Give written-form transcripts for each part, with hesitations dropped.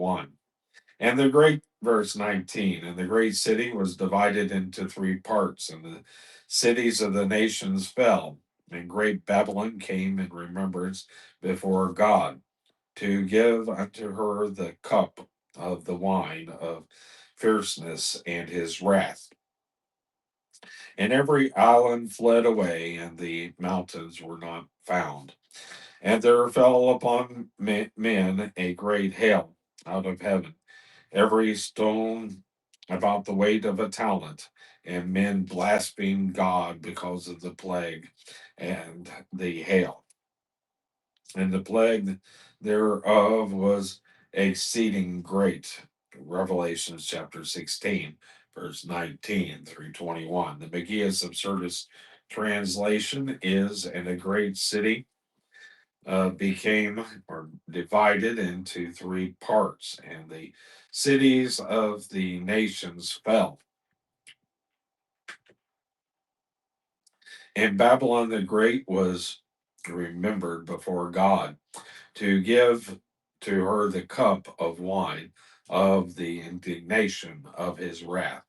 1. And the great, verse 19, and the great city was divided into three parts, and the cities of the nations fell. And great Babylon came in remembrance before God to give unto her the cup of the wine of fierceness and his wrath. And every island fled away, and the mountains were not found. And there fell upon men a great hail out of heaven, every stone about the weight of a talent, and men blasphemed God because of the plague and the hail. And the plague thereof was exceeding great. Revelations chapter 16, verse 19 through 21. The Megius Absurdus translation is, and a great city became or divided into three parts, and the cities of the nations fell. And Babylon the Great was remembered before God to give to her the cup of wine of the indignation of his wrath.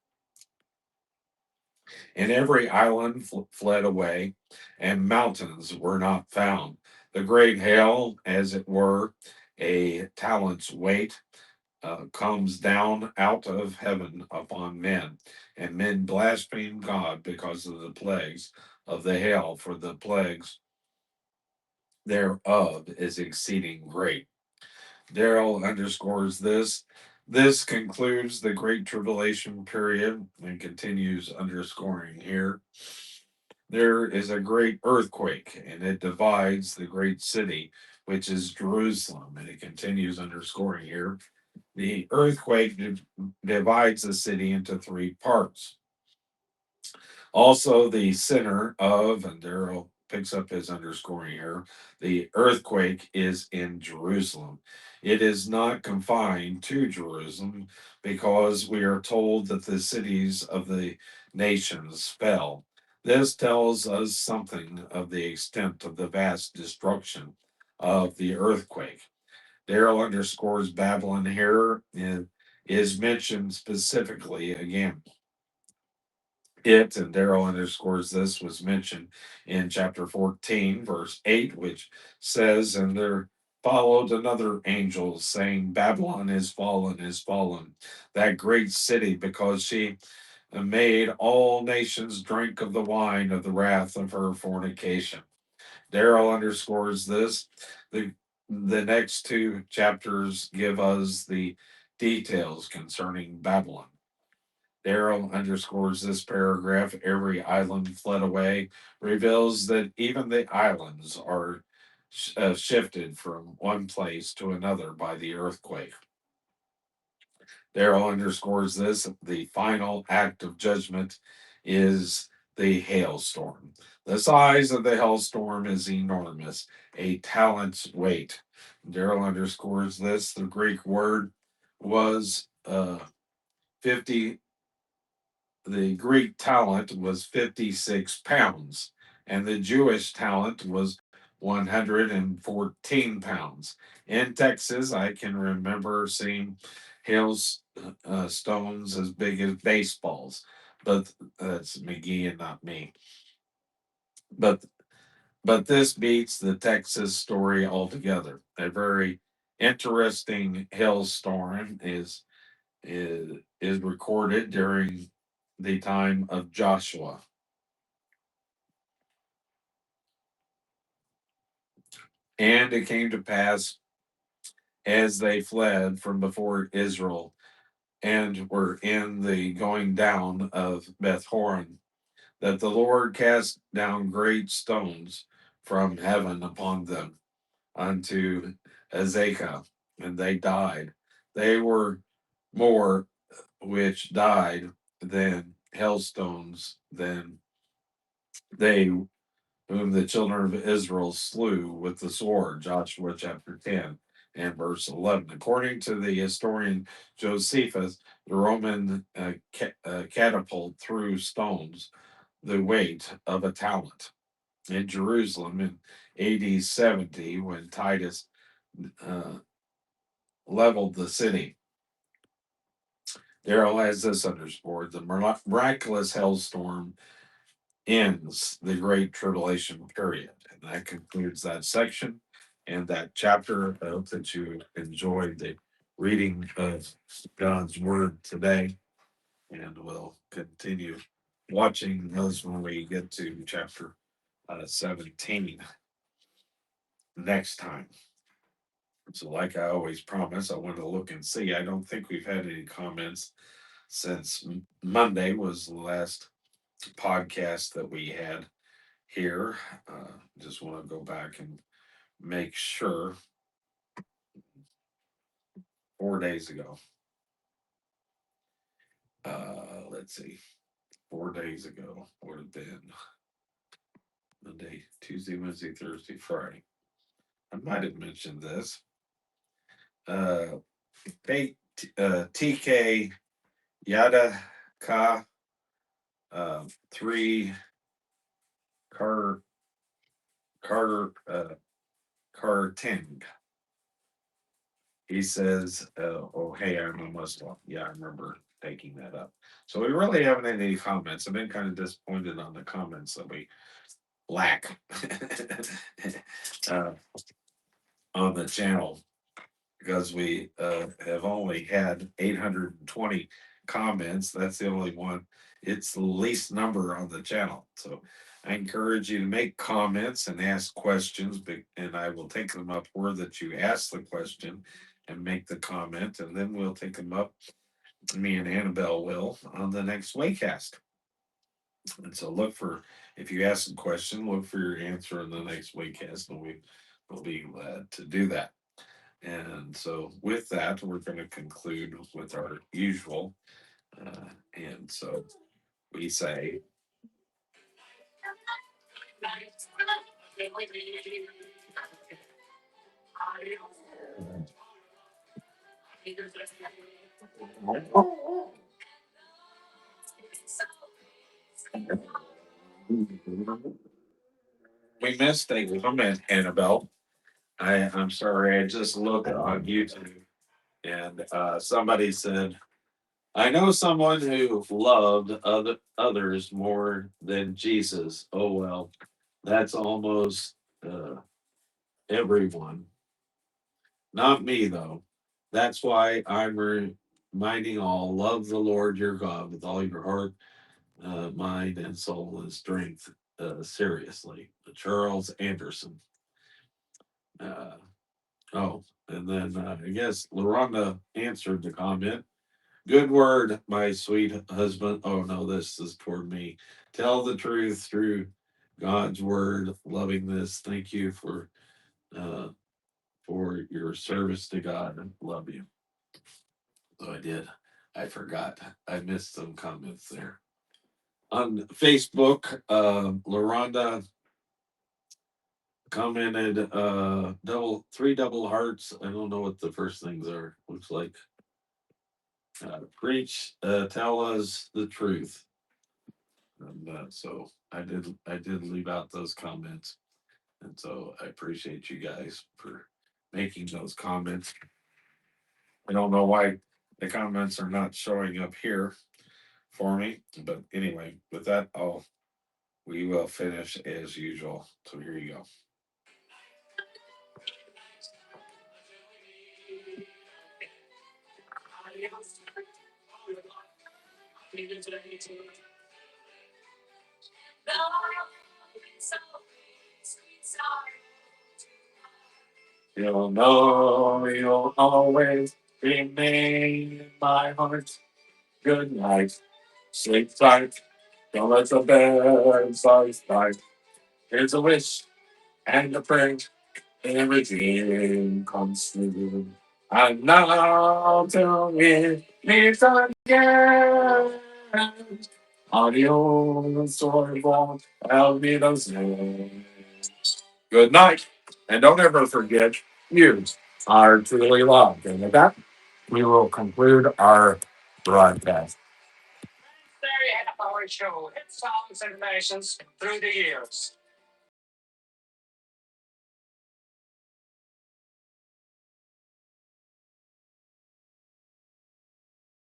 And every island fled away, and mountains were not found. The great hail, as it were, a talent's weight, comes down out of heaven upon men, and men blaspheme God because of the plagues of the hail, for the plagues thereof is exceeding great. Darrell underscores this. This concludes the Great Tribulation period and continues underscoring here. There is a great earthquake, and it divides the great city, which is Jerusalem. And it continues underscoring here. The earthquake divides the city into three parts. Also, the center of, and Darrell picks up his underscoring here, the earthquake is in Jerusalem. It is not confined to Jerusalem because we are told that the cities of the nations fell. This tells us something of the extent of the vast destruction of the earthquake. Darrell underscores Babylon here and is mentioned specifically again. It, and Darrell underscores this, was mentioned in chapter 14, verse 8, which says, and there followed another angel saying, Babylon is fallen, that great city, because she made all nations drink of the wine of the wrath of her fornication. Darrell underscores this. The, the next two chapters give us the details concerning Babylon. Darrow underscores this paragraph. Every island fled away, reveals that even the islands are shifted from one place to another by the earthquake. Darrow underscores this. The final act of judgment is the hailstorm. The size of the hailstorm is enormous, a talent's weight. Darrow underscores this. The Greek word was 50 the Greek talent was 56 pounds, and the Jewish talent was 114 pounds. In Texas, I can remember seeing hailstones as big as baseballs, but that's McGee and not me. But this beats the Texas story altogether. A very interesting hailstorm is recorded during the time of Joshua. And it came to pass as they fled from before Israel and were in the going down of Beth-horon, that the Lord cast down great stones from heaven upon them unto Azekah, and they died. They were more which died than hailstones than they whom the children of Israel slew with the sword. Joshua chapter 10 and verse 11. According to the historian Josephus, the Roman catapult threw stones the weight of a talent. In Jerusalem in AD 70, when Titus uh, leveled the city. Daryl has this underscored: the miraculous hailstorm ends the Great Tribulation period. And that concludes that section and that chapter. I hope that you enjoyed the reading of God's Word today, and we'll continue watching those when we get to chapter 17 next time. So, like I always promise, I want to look and see. I don't think we've had any comments since Monday was the last podcast that we had here. Just want to go back and make sure. 4 days ago. Let's see. 4 days ago would have been Monday, Tuesday, Wednesday, Thursday, Friday. I might have mentioned this. Uh, TK Yada Ka 3 Car Carter Carting. He says, "Oh hey, I'm a Muslim." Yeah, I remember taking that up. So we really haven't had any comments. I've been kind of disappointed on the comments that we lack uh, on the channel because we have only had 820 comments. That's the only one. It's the least number on the channel. So I encourage you to make comments and ask questions, and I will take them up where that you ask the question and make the comment, and then we'll take them up. Me and Annabelle will on the next Waycast. And so look for, if you ask a question, look for your answer in the next Waycast, and we will be glad to do that. And so with that, we're going to conclude with our usual. And so we say, we missed a comment, Annabelle. I'm sorry, I just looked on YouTube and somebody said, I know someone who loved others more than Jesus. Oh, well, that's almost everyone. Not me, though. That's why I'm reminding all love the Lord your God with all your heart, mind, and soul and strength. Seriously. Charles Anderson. Uh, oh, and then I guess LaRonda answered the comment. Good word, my sweet husband. Oh no, this is toward me. Tell the truth through God's word. Loving this. Thank you uh, for your service to God. And love you. So I did. I forgot. I missed some comments there. On Facebook, LaRonda commented three double hearts. I don't know what the first things are. Looks like preach, tell us the truth. And so I did leave out those comments. And so I appreciate you guys for making those comments. I don't know why the comments are not showing up here for me. But anyway, with that, we will finish as usual. So here you go. You'll know you'll always remain in my heart. Good night. Sleep tight. Don't let the bed bite. Here's a wish and a prayer. Everything comes true. And now till it meets again. Adios, sorrowful, I'll be the same. Good night. And don't ever forget, you are truly loved. And with that, we will conclude our broadcast.